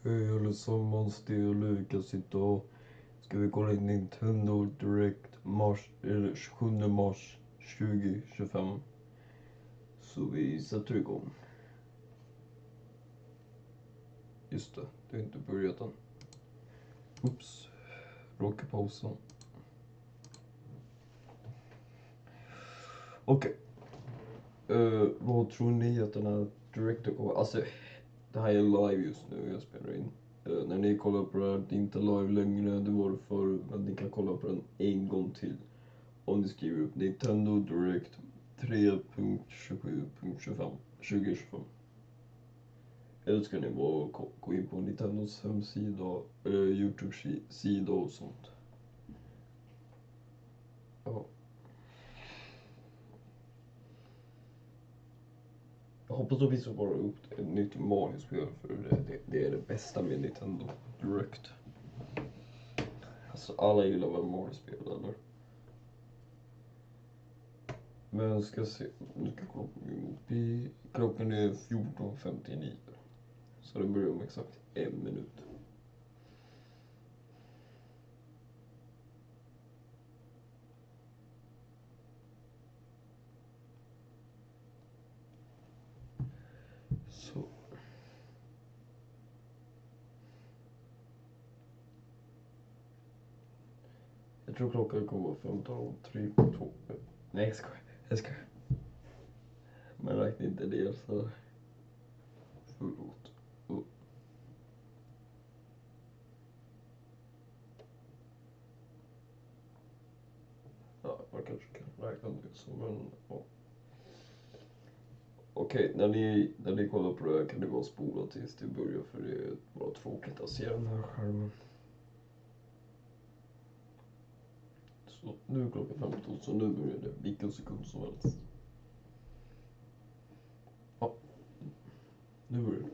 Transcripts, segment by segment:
Hej allesammans, det är Lukas. Idag ska vi kolla in Nintendo Direct 27 mars 2025. Så vi sätter igång. Just det är inte börjat än. Oops, råkade pausa. Okej. Vad tror ni att den här Directen kommer? Alltså, det här är live just nu, jag spelar in. När ni kollar på det här, det är inte live längre, det var det förr, men ni kan kolla på den en gång till. Om ni skriver upp Nintendo Direct 3.27.25. Eller ska ni bara gå in på Nintendos hemsida, YouTube-sida och sånt. Ja. Jag hoppas att vi ska bara upp ett nytt Mario-spel, för det är det bästa med Nintendo Direct. Alltså alla gillar väl Mario-spel, eller? Men ska se, nu ska kolla på min mobil. Klockan är 14:59. Så det börjar om exakt 1 minut. Så. Jag tror klockan kommer vara 15:03. Nej, jag skojar. Men räkna inte det, så förlåt. Ja, man kanske kan räkna det så, men ja. Okej, när ni kollar på det här kan det bara spola tills det börjar, för det är bara tråkigt att se den här skärmen. Så nu är klockan 15, så nu börjar det vilken sekund som helst. Ja, nu börjar det.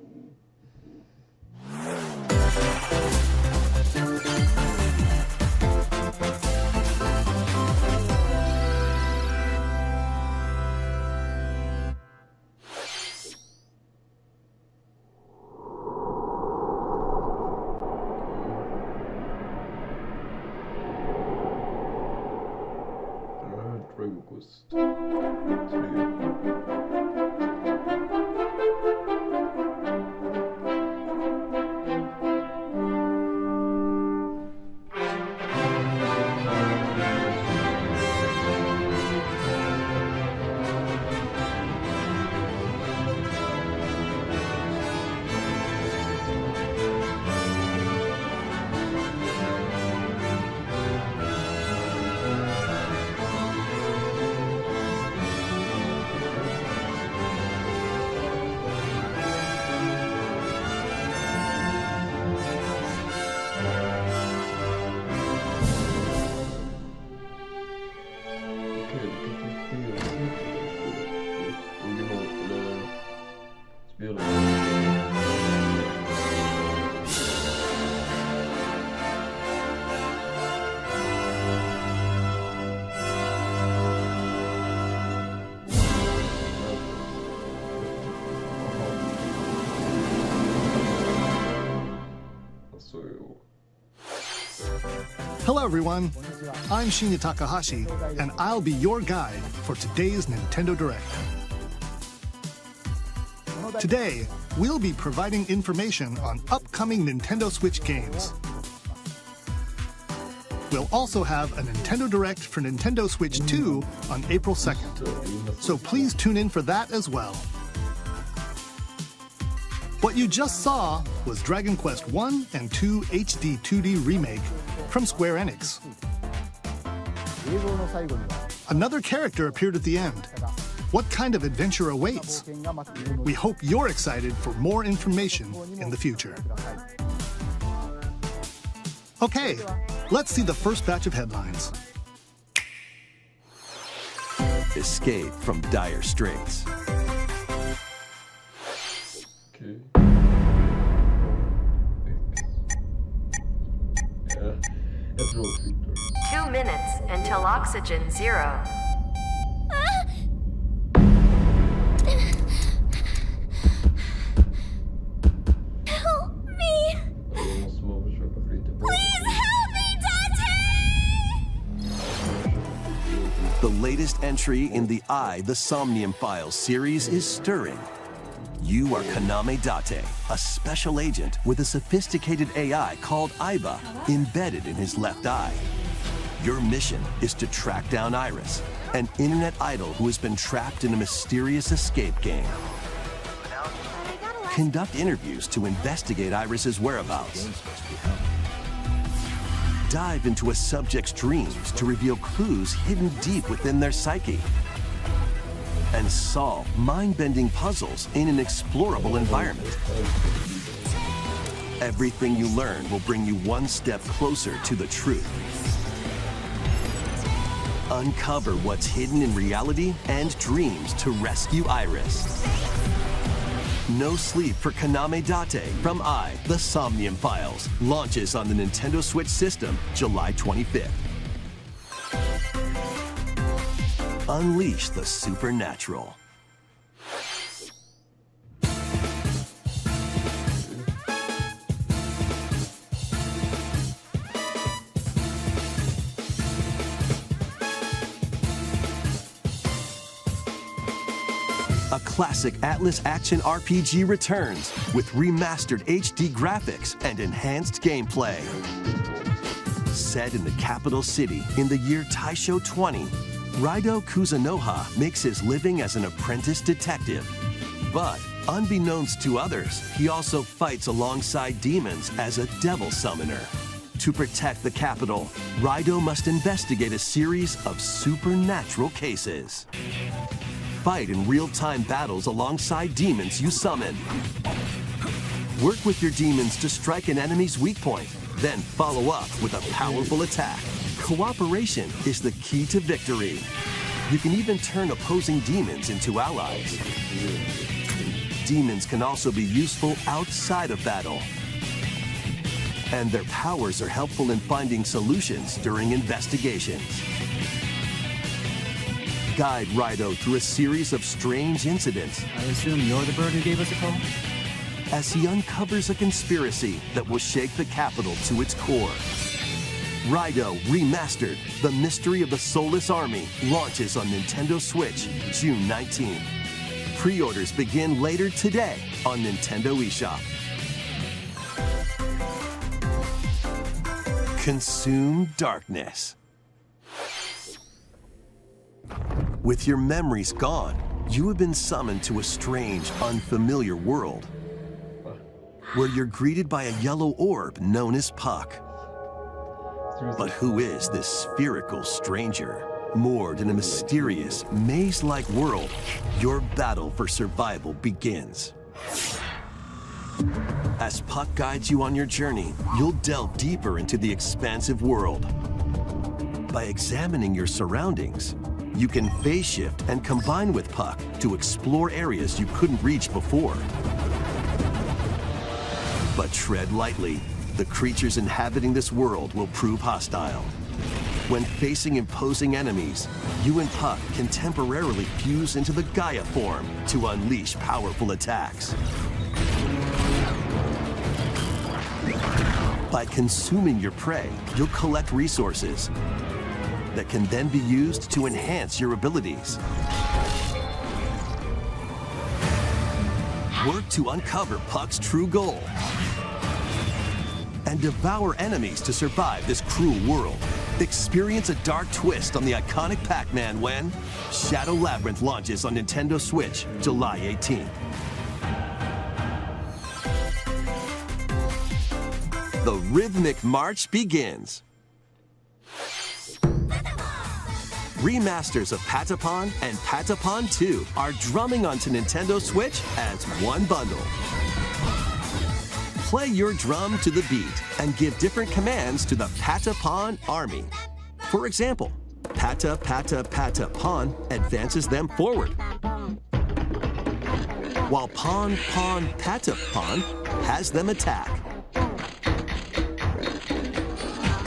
Lukas. Hello everyone, I'm Shinya Takahashi, and I'll be your guide for today's Nintendo Direct. Today, we'll be providing information on upcoming Nintendo Switch games. We'll also have a Nintendo Direct for Nintendo Switch 2 on April 2nd, so please tune in for that as well. What you just saw was Dragon Quest 1 and 2 HD 2D Remake from Square Enix. Another character appeared at the end. What kind of adventure awaits? We hope you're excited for more information in the future. Okay, let's see the first batch of headlines. Escape from dire straits. Okay. 2 minutes until oxygen 0. Help me! The latest entry in the The Somnium Files series is stirring. You are Kaname Date, a special agent with a sophisticated AI called Aiba embedded in his left eye. Your mission is to track down Iris, an internet idol who has been trapped in a mysterious escape game. Conduct interviews to investigate Iris's whereabouts. Dive into a subject's dreams to reveal clues hidden deep within their psyche. And solve mind-bending puzzles in an explorable environment. Everything you learn will bring you one step closer to the truth. Uncover what's hidden in reality and dreams to rescue Iris. No Sleep for Kaname Date from The Somnium Files launches on the Nintendo Switch system July 25th. Unleash the supernatural. A classic Atlas action RPG returns with remastered HD graphics and enhanced gameplay. Set in the capital city in the year Taisho 20, Raido Kuzunoha makes his living as an apprentice detective. But unbeknownst to others, he also fights alongside demons as a devil summoner. To protect the capital, Raido must investigate a series of supernatural cases. Fight in real-time battles alongside demons you summon. Work with your demons to strike an enemy's weak point, then follow up with a powerful attack. Cooperation is the key to victory. You can even turn opposing demons into allies. Demons can also be useful outside of battle. And their powers are helpful in finding solutions during investigations. Guide Raido through a series of strange incidents. I assume you're the bird who gave us a call? As he uncovers a conspiracy that will shake the capital to its core. Raido Remastered, The Mystery of the Soulless Army, launches on Nintendo Switch June 19th. Pre-orders begin later today on Nintendo eShop. Consume darkness. With your memories gone, you have been summoned to a strange, unfamiliar world, where you're greeted by a yellow orb known as Puck. But who is this spherical stranger? Moored in a mysterious, maze-like world, your battle for survival begins. As Puck guides you on your journey, you'll delve deeper into the expansive world. By examining your surroundings, you can phase shift and combine with Puck to explore areas you couldn't reach before. But tread lightly. The creatures inhabiting this world will prove hostile. When facing imposing enemies, you and Puck can temporarily fuse into the Gaia form to unleash powerful attacks. By consuming your prey, you'll collect resources that can then be used to enhance your abilities. Work to uncover Puck's true goal and devour enemies to survive this cruel world. Experience a dark twist on the iconic Pac-Man when Shadow Labyrinth launches on Nintendo Switch July 18th. The rhythmic march begins. Remasters of Patapon and Patapon 2 are drumming onto Nintendo Switch as one bundle. Play your drum to the beat and give different commands to the Patapon army. For example, Pata Pata Pata Pon advances them forward, while Pon Pon Patapon has them attack.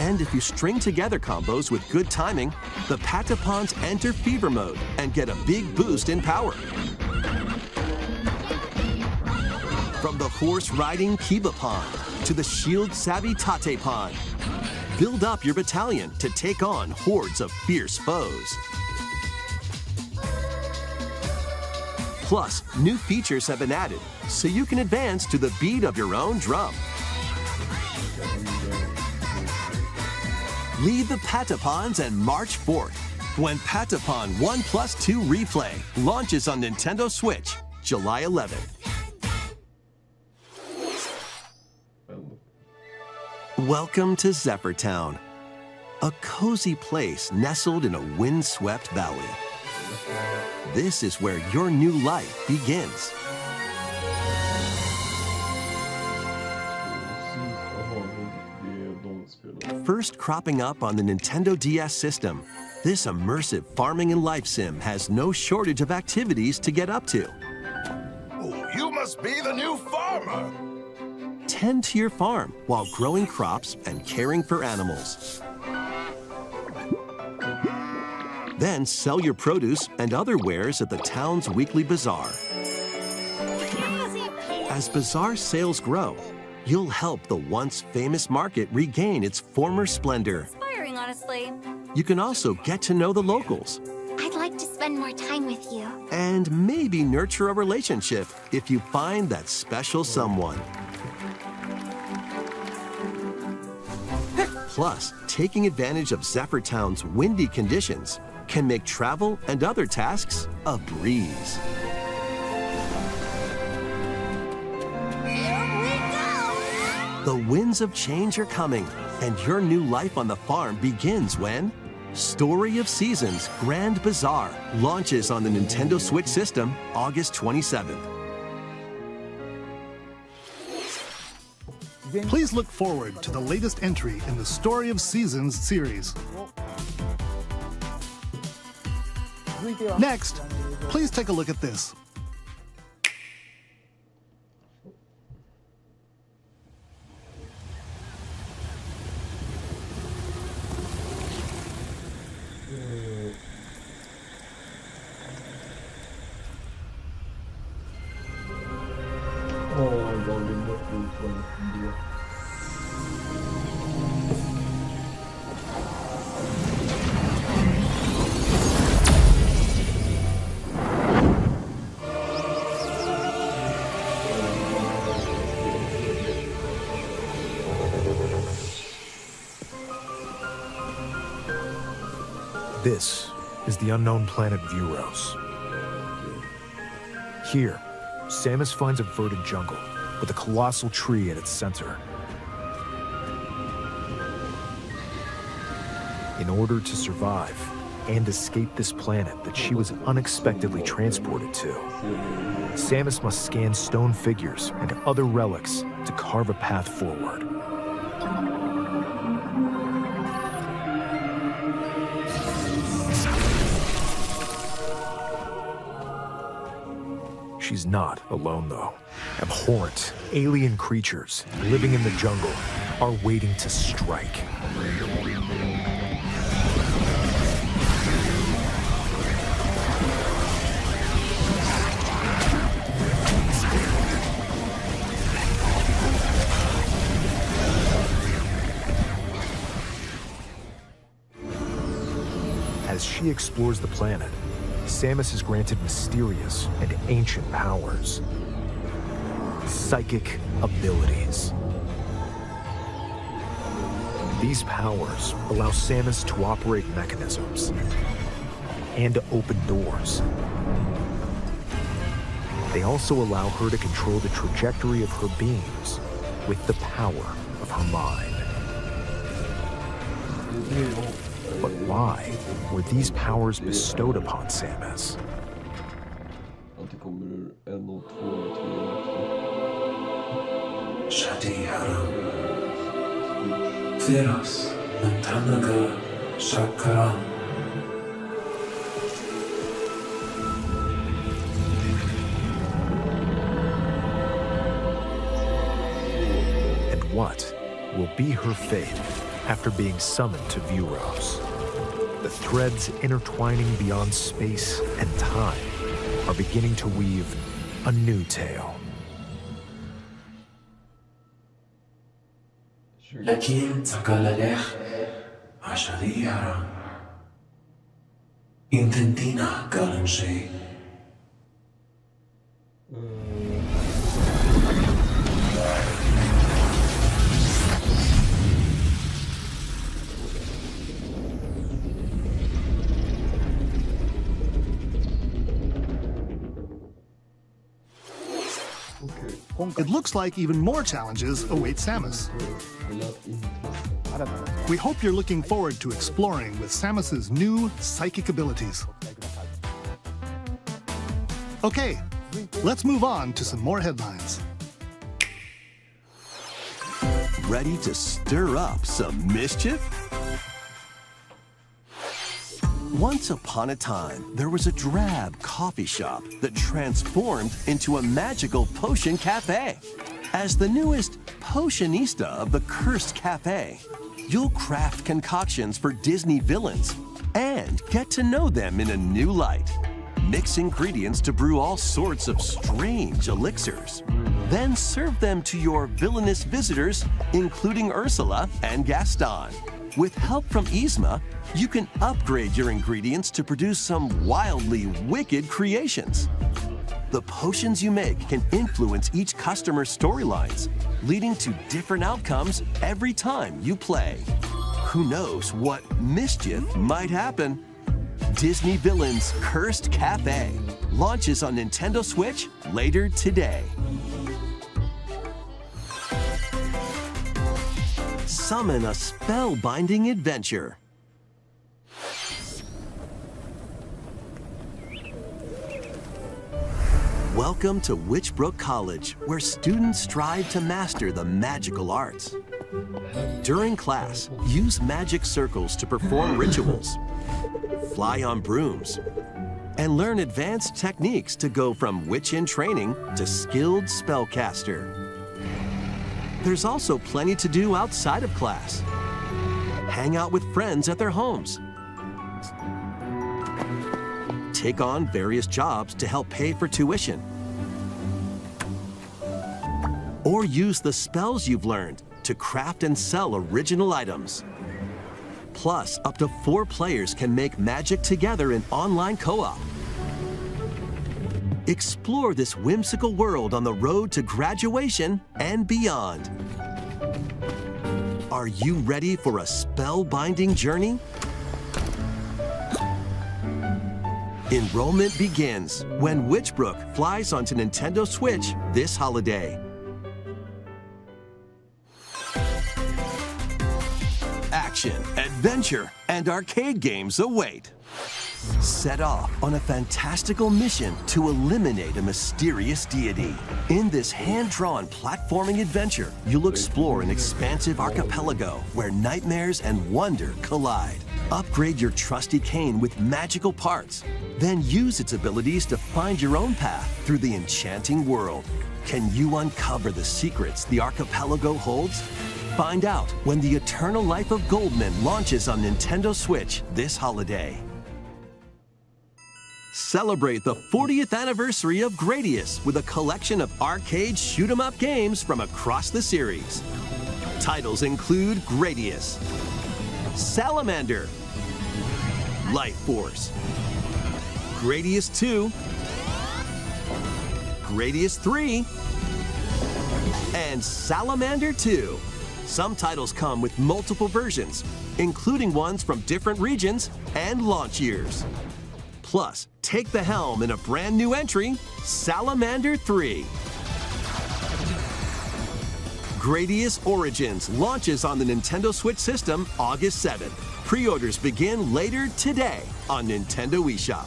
And if you string together combos with good timing, the Patapons enter fever mode and get a big boost in power. From the horse-riding Kibapon to the shield-savvy Tatepon, build up your battalion to take on hordes of fierce foes. Plus, new features have been added, so you can advance to the beat of your own drum. Leave the Patapons and march forth when Patapon 1+2 Replay launches on Nintendo Switch, July 11th. Welcome to Zephyrtown, a cozy place nestled in a windswept valley. This is where your new life begins. First cropping up on the Nintendo DS system, this immersive farming and life sim has no shortage of activities to get up to. Oh, you must be the new farmer! Tend to your farm while growing crops and caring for animals. Then sell your produce and other wares at the town's weekly bazaar. As bazaar sales grow, you'll help the once famous market regain its former splendor. Inspiring, honestly. You can also get to know the locals I'd like to spend more time with you. and maybe nurture a relationship if you find that special someone. Plus, taking advantage of Zephyrtown's windy conditions can make travel and other tasks a breeze. Here we go! The winds of change are coming, and your new life on the farm begins when Story of Seasons Grand Bazaar launches on the Nintendo Switch system August 27th. Please look forward to the latest entry in the Story of Seasons series. Next, please take a look at this. This is the unknown planet Vuros. Here, Samus finds a verdant jungle with a colossal tree at its center. In order to survive and escape this planet that she was unexpectedly transported to, Samus must scan stone figures and other relics to carve a path forward. She's not alone, though. Abhorrent, alien creatures living in the jungle are waiting to strike. As she explores the planet, Samus is granted mysterious and ancient powers. Psychic abilities. These powers allow Samus to operate mechanisms and to open doors. They also allow her to control the trajectory of her beams with the power of her mind. But why were these powers bestowed upon Samus? Att det kommer en och två och tre också. Shadihara Theras Nantanaga Shakaran. And what will be her fate after being summoned to Vuros? The threads intertwining beyond space and time are beginning to weave a new tale. Lakin Takalalech Ashadihara Intentina Galanshi It looks like even more challenges await Samus. We hope you're looking forward to exploring with Samus's new psychic abilities. Okay, let's move on to some more headlines. Ready to stir up some mischief? Once upon a time, there was a drab coffee shop that transformed into a magical potion cafe. As the newest potionista of the cursed cafe, you'll craft concoctions for Disney villains and get to know them in a new light. Mix ingredients to brew all sorts of strange elixirs. Then serve them to your villainous visitors, including Ursula and Gaston. With help from Yzma, you can upgrade your ingredients to produce some wildly wicked creations. The potions you make can influence each customer's storylines, leading to different outcomes every time you play. Who knows what mischief might happen? Disney Villains Cursed Cafe launches on Nintendo Switch later today. Summon a spellbinding adventure. Welcome to Witchbrook College, where students strive to master the magical arts. During class, use magic circles to perform rituals, fly on brooms, and learn advanced techniques to go from witch in training to skilled spellcaster. There's also plenty to do outside of class. Hang out with friends at their homes. Take on various jobs to help pay for tuition. Or use the spells you've learned to craft and sell original items. Plus, up to 4 players can make magic together in online co-op. Explore this whimsical world on the road to graduation and beyond. Are you ready for a spellbinding journey? Enrollment begins when Witchbrook flies onto Nintendo Switch this holiday. Action, adventure, and arcade games await. Set off on a fantastical mission to eliminate a mysterious deity. In this hand-drawn platforming adventure, you'll explore an expansive archipelago where nightmares and wonder collide. Upgrade your trusty cane with magical parts. Then use its abilities to find your own path through the enchanting world. Can you uncover the secrets the archipelago holds? Find out when The Eternal Life of Goldman launches on Nintendo Switch this holiday. Celebrate the 40th anniversary of Gradius with a collection of arcade shoot-'em-up games from across the series. Titles include Gradius, Salamander, Light Force, Gradius 2, Gradius 3, and Salamander 2. Some titles come with multiple versions, including ones from different regions and launch years. Plus, take the helm in a brand new entry, Salamander 3. Gradius Origins launches on the Nintendo Switch system August 7th. Pre-orders begin later today on Nintendo eShop.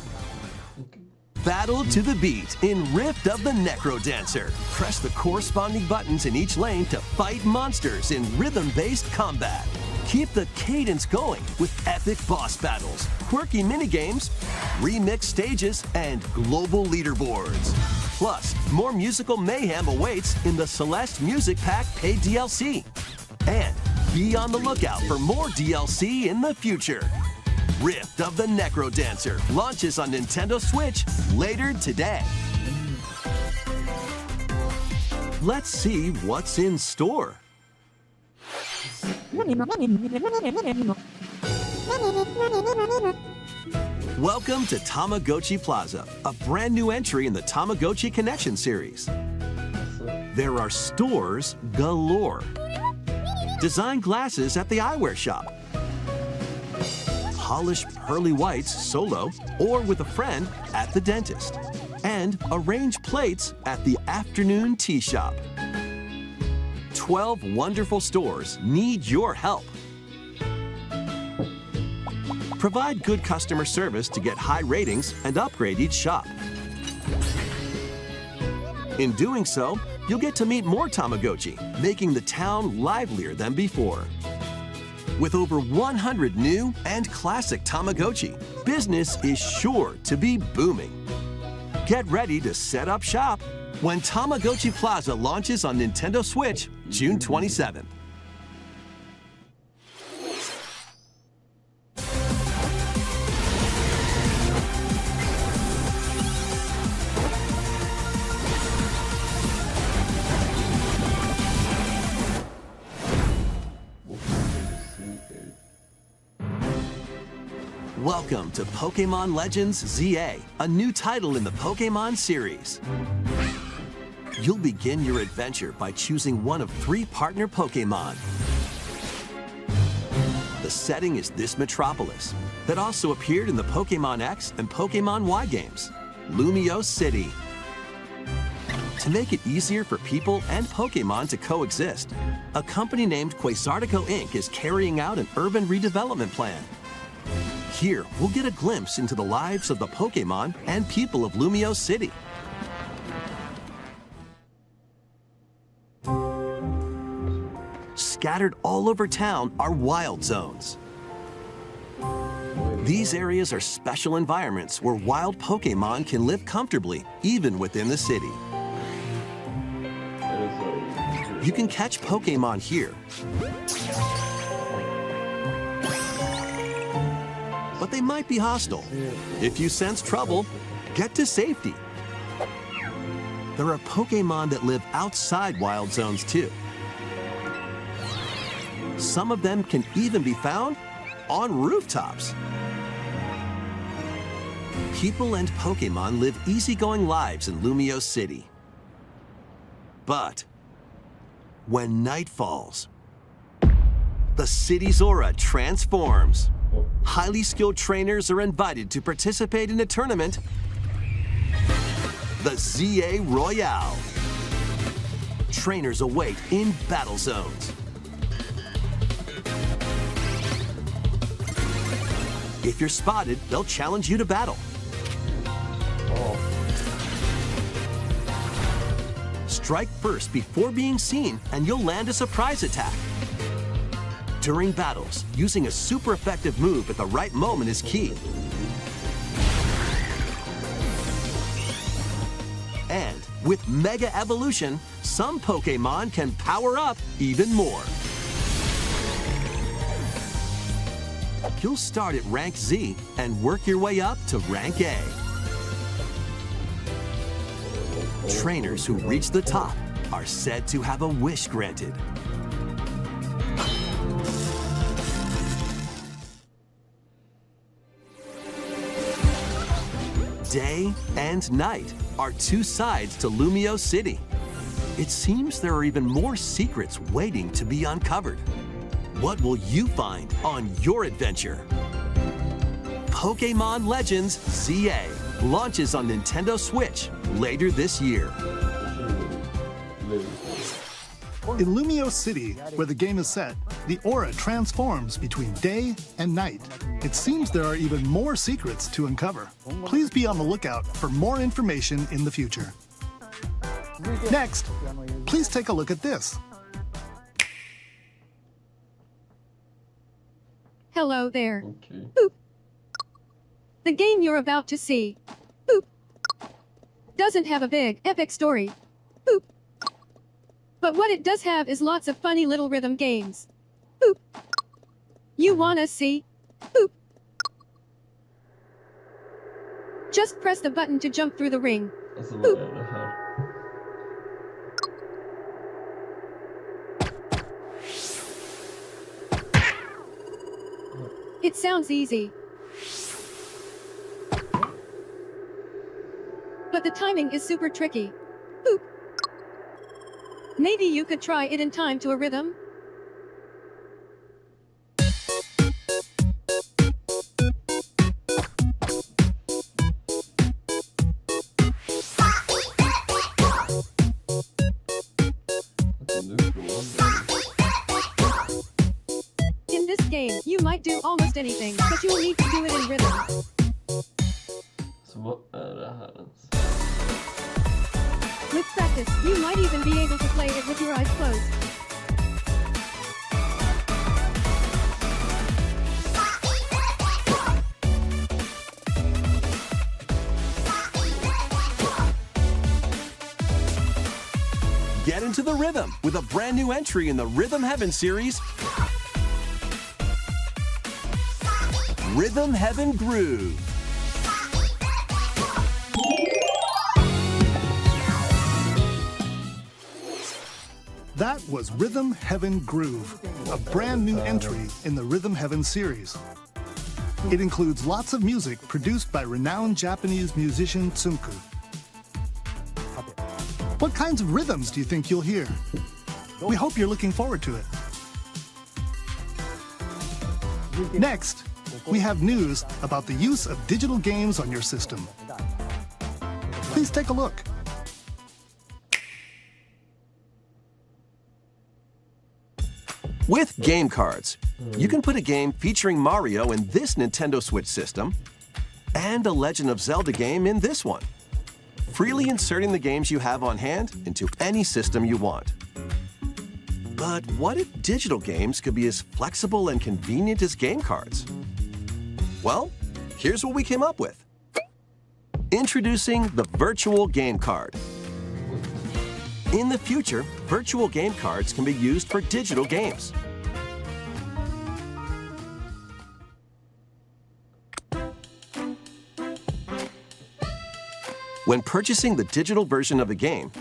Battle to the beat in Rift of the Necro Dancer. Press the corresponding buttons in each lane to fight monsters in rhythm-based combat. Keep the cadence going with epic boss battles, quirky minigames, remix stages, and global leaderboards. Plus, more musical mayhem awaits in the Celeste Music Pack paid DLC. And be on the lookout for more DLC in the future. Rift of the Necro Dancer launches on Nintendo Switch later today. Let's see what's in store. Welcome to Tamagotchi Plaza, a brand new entry in the Tamagotchi Connection series. There are stores galore. Design glasses at the eyewear shop. Polish pearly whites solo or with a friend at the dentist. And and arrange plates at the afternoon tea shop. 12 wonderful stores need your help. Provide good customer service to get high ratings and upgrade each shop. In doing so, you'll get to meet more Tamagotchi, making the town livelier than before. With over 100 new and classic Tamagotchi, business is sure to be booming. Get ready to set up shop when Tamagotchi Plaza launches on Nintendo Switch June 27th. Welcome to Pokémon Legends ZA, a new title in the Pokémon series. You'll begin your adventure by choosing one of 3 partner Pokémon. The setting is this metropolis that also appeared in the Pokémon X and Pokémon Y games, Lumio City. To make it easier for people and Pokémon to coexist, a company named Quasartico Inc. is carrying out an urban redevelopment plan. Here, we'll get a glimpse into the lives of the Pokémon and people of Lumio City. Scattered all over town are wild zones. These areas are special environments where wild Pokémon can live comfortably, even within the city. You can catch Pokémon here, but they might be hostile. If you sense trouble, get to safety. There are Pokémon that live outside wild zones too. Some of them can even be found on rooftops. People and Pokémon live easygoing lives in Lumio City. But when night falls, the city's aura transforms. Highly skilled trainers are invited to participate in a tournament, the ZA Royale. Trainers await in battle zones. If you're spotted, they'll challenge you to battle. Strike first before being seen, and you'll land a surprise attack. During battles, using a super effective move at the right moment is key. And with Mega Evolution, some Pokémon can power up even more. You'll start at rank Z and work your way up to rank A. Trainers who reach the top are said to have a wish granted. Day and night are 2 sides to Lumio City. It seems there are even more secrets waiting to be uncovered. What will you find on your adventure? Pokémon Legends ZA launches on Nintendo Switch later this year. In Lumio City, where the game is set, the aura transforms between day and night. It seems there are even more secrets to uncover. Please be on the lookout for more information in the future. Next, please take a look at this. Hello there. Okay. Boop. The game you're about to see, boop, doesn't have a big, epic story. Boop. But what it does have is lots of funny little rhythm games. Boop. You wanna see? Boop. Just press the button to jump through the ring. Alltså vad är det här? It sounds easy. But the timing is super tricky. Boop. Maybe you could try it in time to a rhythm? In this game, you might do almost anything, but you will need to do it in rhythm. Så vad är det här ens? With practice, you might even be able to play it with your eyes closed. Get into the rhythm with a brand new entry in the Rhythm Heaven series, Rhythm Heaven Groove. That was Rhythm Heaven Groove, a brand new entry in the Rhythm Heaven series. It includes lots of music produced by renowned Japanese musician Tsunku. What kinds of rhythms do you think you'll hear? We hope you're looking forward to it. Next, we have news about the use of digital games on your system. Please take a look. With game cards, you can put a game featuring Mario in this Nintendo Switch system and a Legend of Zelda game in this one, freely inserting the games you have on hand into any system you want. But what if digital games could be as flexible and convenient as game cards? Well, here's what we came up with. Introducing the Virtual Game Card. In the future, virtual game cards can be used for digital games. When purchasing the digital version of a game,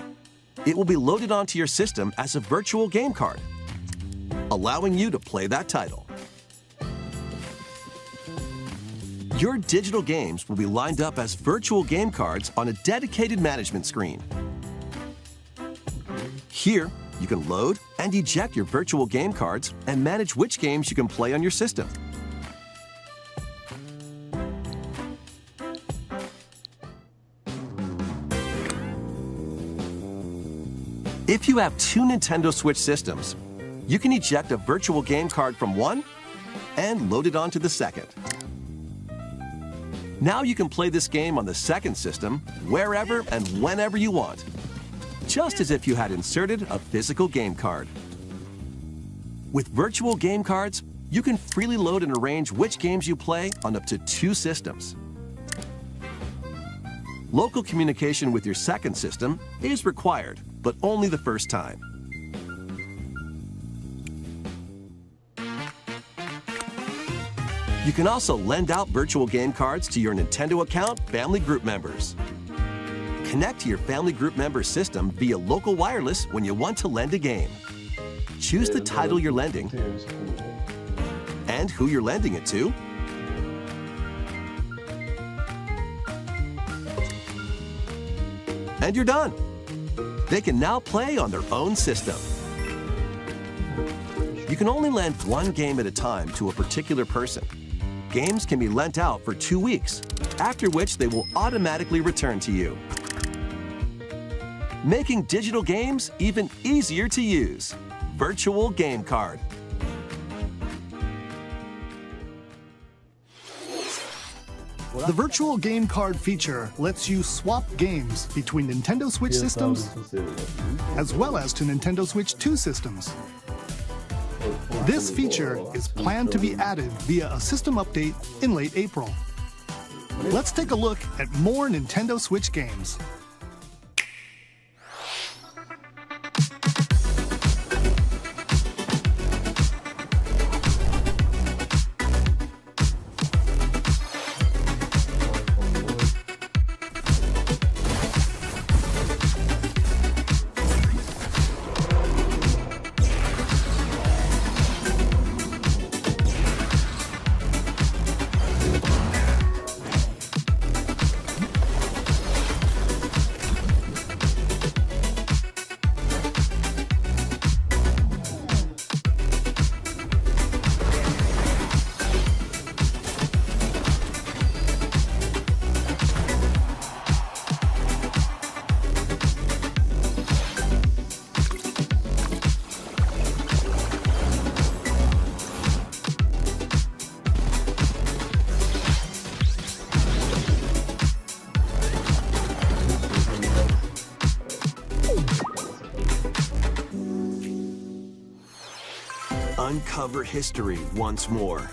it will be loaded onto your system as a virtual game card, allowing you to play that title. Your digital games will be lined up as virtual game cards on a dedicated management screen. Here, you can load and eject your virtual game cards and manage which games you can play on your system. If you have two Nintendo Switch systems, you can eject a virtual game card from one and load it onto the second. Now you can play this game on the second system wherever and whenever you want, just as if you had inserted a physical game card. With virtual game cards, you can freely load and arrange which games you play on up to two systems. Local communication with your second system is required, but only the first time. You can also lend out virtual game cards to your Nintendo account family group members. Connect to your family group member system via local wireless when you want to lend a game. Choose the title you're lending and who you're lending it to. And you're done. They can now play on their own system. You can only lend one game at a time to a particular person. Games can be lent out for 2 weeks, after which they will automatically return to you, making digital games even easier to use. Virtual Game Card. The Virtual Game Card feature lets you swap games between Nintendo Switch systems as well as to Nintendo Switch 2 systems. This feature is planned to be added via a system update in late April. Let's take a look at more Nintendo Switch games. uncover history once more.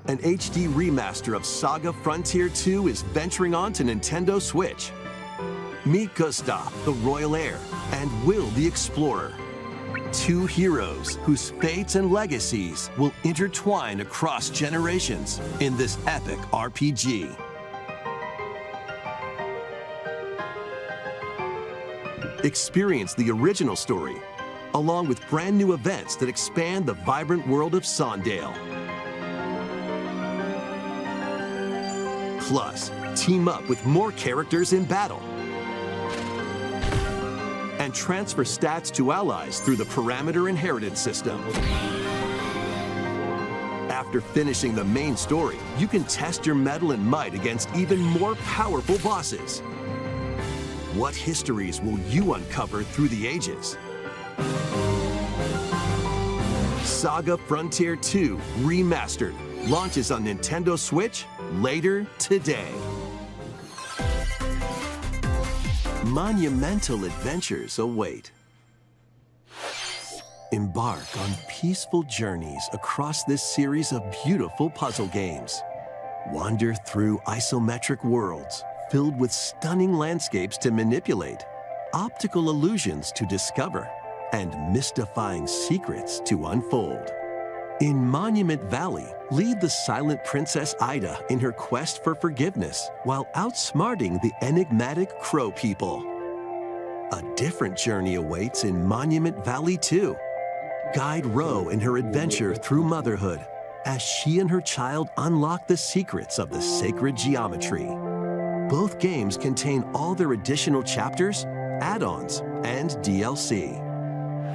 An HD remaster of Saga Frontier 2 is venturing on to Nintendo Switch. Meet Gustav, the royal heir, and Will, the explorer. Two heroes whose fates and legacies will intertwine across generations in this epic RPG. Experience the original story, along with brand new events that expand the vibrant world of Sondale. Plus, team up with more characters in battle. And transfer stats to allies through the parameter inheritance system. After finishing the main story, you can test your mettle and might against even more powerful bosses. What histories will you uncover through the ages? Saga Frontier 2 Remastered launches on Nintendo Switch later today. Monumental adventures await. Embark on peaceful journeys across this series of beautiful puzzle games. Wander through isometric worlds filled with stunning landscapes to manipulate, optical illusions to discover, and mystifying secrets to unfold. In Monument Valley, lead the silent Princess Ida in her quest for forgiveness while outsmarting the enigmatic Crow people. A different journey awaits in Monument Valley 2. Guide Ro in her adventure through motherhood as she and her child unlock the secrets of the sacred geometry. Both games contain all their additional chapters, add-ons, and DLC.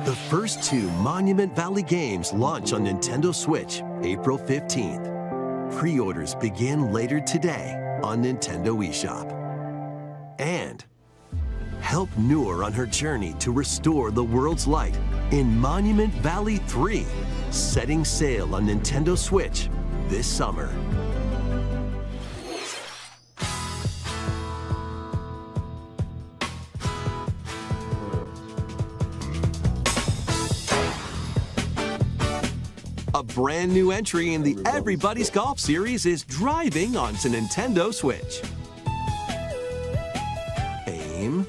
The first two Monument Valley games launch on Nintendo Switch April 15th. Pre-orders begin later today on Nintendo eShop. And help Noor on her journey to restore the world's light in Monument Valley 3, setting sail on Nintendo Switch this summer. A brand new entry in the Everybody's Golf series is driving onto Nintendo Switch. Aim,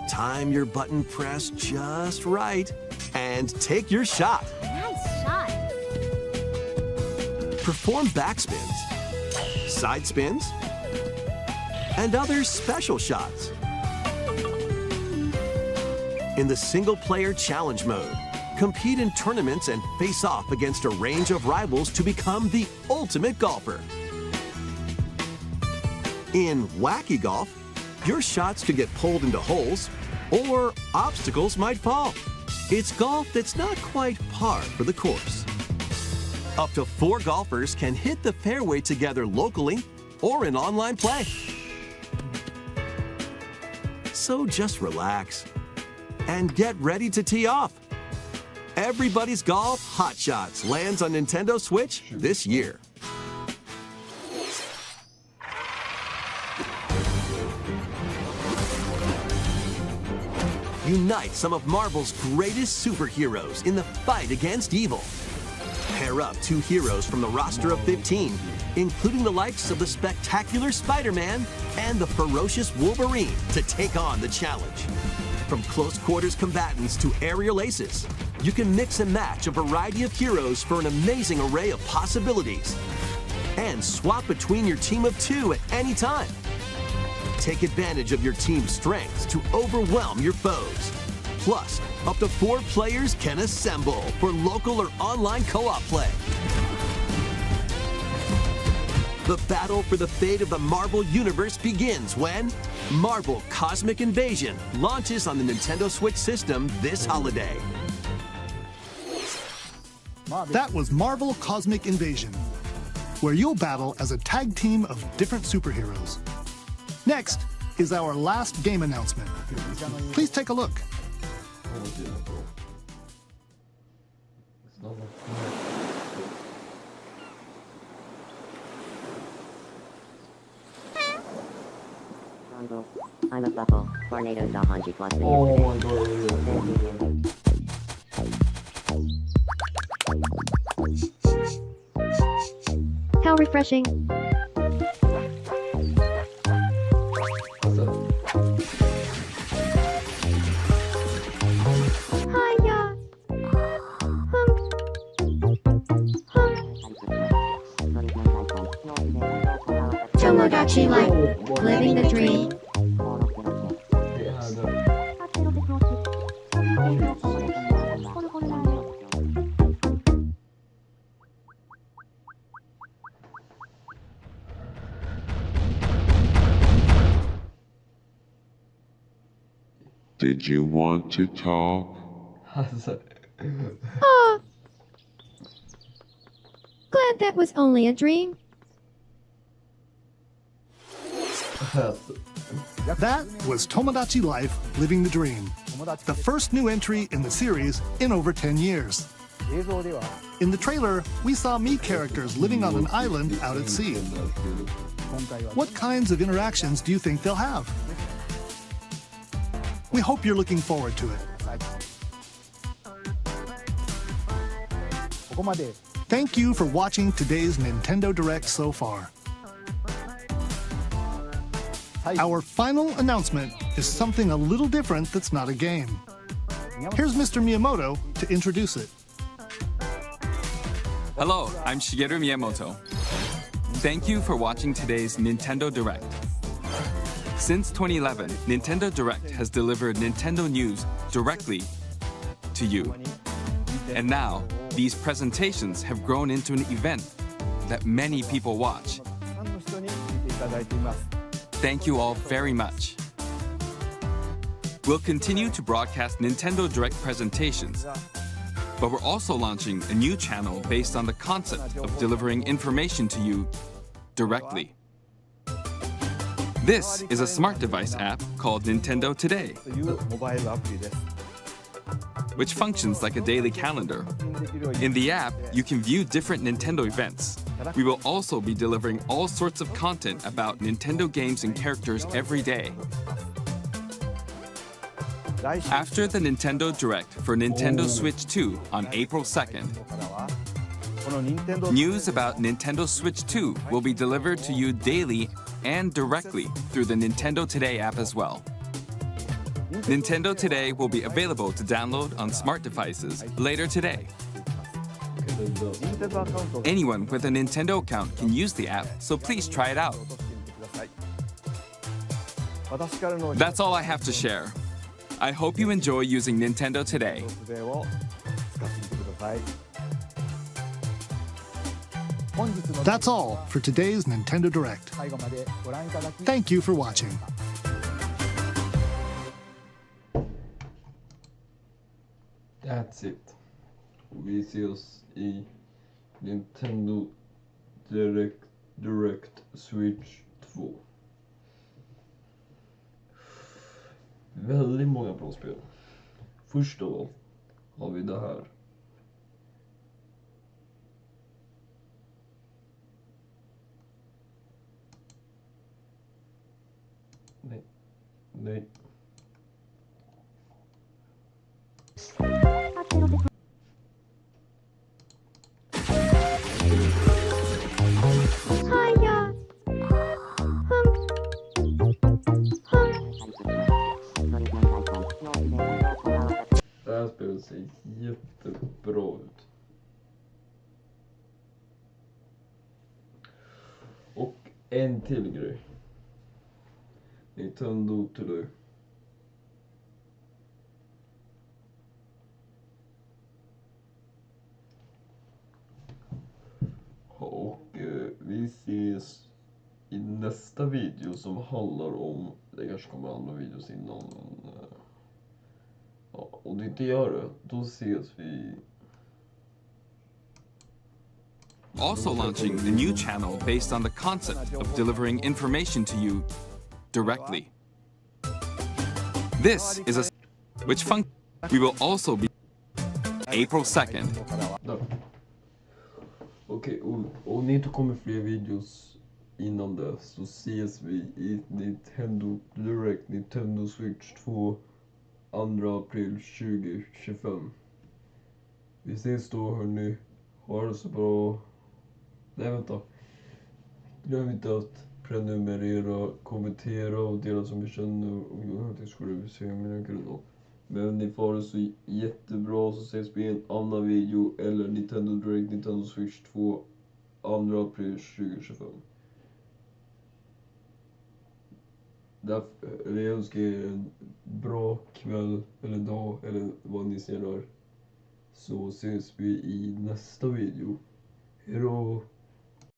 time your button press just right, and take your shot. Nice shot. Perform backspins, side spins, and other special shots. In the single-player challenge mode, compete in tournaments and face off against a range of rivals to become the ultimate golfer. In Wacky Golf, your shots could get pulled into holes, or obstacles might fall. It's golf that's not quite par for the course. Up to 4 golfers can hit the fairway together locally or in online play. So just relax and get ready to tee off. Everybody's Golf Hot Shots lands on Nintendo Switch this year. Unite some of Marvel's greatest superheroes in the fight against evil. Pair up 2 heroes from the roster of 15, including the likes of the spectacular Spider-Man and the ferocious Wolverine, to take on the challenge. From close quarters combatants to aerial aces, you can mix and match a variety of heroes for an amazing array of possibilities. And swap between your team of 2 at any time. Take advantage of your team's strengths to overwhelm your foes. Plus, up to 4 players can assemble for local or online co-op play. The battle for the fate of the Marvel Universe begins when Marvel Cosmic Invasion launches on the Nintendo Switch system this holiday. That was Marvel Cosmic Invasion, where you'll battle as a tag team of different superheroes. Next is our last game announcement. Please take a look. I'm a bubble. Tornado da Hanji plus Oh my god. How refreshing. Hiya. Tomodachi Life, living the dream. Did you want to talk? Aw. Glad that was only a dream. That was Tomodachi Life, Living the Dream, the first new entry in the series in over 10 years. In the trailer, we saw Mii characters living on an island out at sea. What kinds of interactions do you think they'll have? We hope you're looking forward to it. Thank you for watching today's Nintendo Direct so far. Our final announcement is something a little different that's not a game. Here's Mr. Miyamoto to introduce it. Hello, I'm Shigeru Miyamoto. Thank you for watching today's Nintendo Direct. Since 2011, Nintendo Direct has delivered Nintendo news directly to you. And now, these presentations have grown into an event that many people watch. Thank you all very much. We'll continue to broadcast Nintendo Direct presentations, but we're also launching a new channel based on the concept of delivering information to you directly. This is a smart device app called Nintendo Today, which functions like a daily calendar. In the app, you can view different Nintendo events. We will also be delivering all sorts of content about Nintendo games and characters every day. After the Nintendo Direct for Nintendo Switch 2 on April 2nd, news about Nintendo Switch 2 will be delivered to you daily and directly through the Nintendo Today app as well. Nintendo Today will be available to download on smart devices later today. Anyone with a Nintendo account can use the app, so please try it out. That's all I have to share. I hope you enjoy using Nintendo Today. That's all for today's Nintendo Direct. Thank you for watching. That's it. Vi ses i Nintendo Direct Switch 2. Väldigt många bra spel. Först av allt har vi det här. Nej. Hiya. Det här spelet ser jättebra ut. Och en till grej. Nintendo Today. Och vi ses i nästa video som handlar om, det kanske kommer andra videos innan, men ja, om det inte gör det, då ses vi. Also launching a new channel based on the concept of delivering information to you directly. This is a we will also be April 2nd. Okej, och om det inte kommer fler videos innan det, så ses vi i Nintendo Direct Nintendo Switch 2 2 april 2025. Vi ses då, hörni. Ha det så bra. Nej, vänta. Glöm inte att prenumerera, kommentera och dela som vi känner. Det skulle vi se mina då. Men ni får det så jättebra, så ses vi i en annan video eller Nintendo Direct, Nintendo Switch 2, 2 april 2025. Därför, jag önskar er en bra kväll eller dag eller vad ni ser där. Så ses vi i nästa video. Hejdå!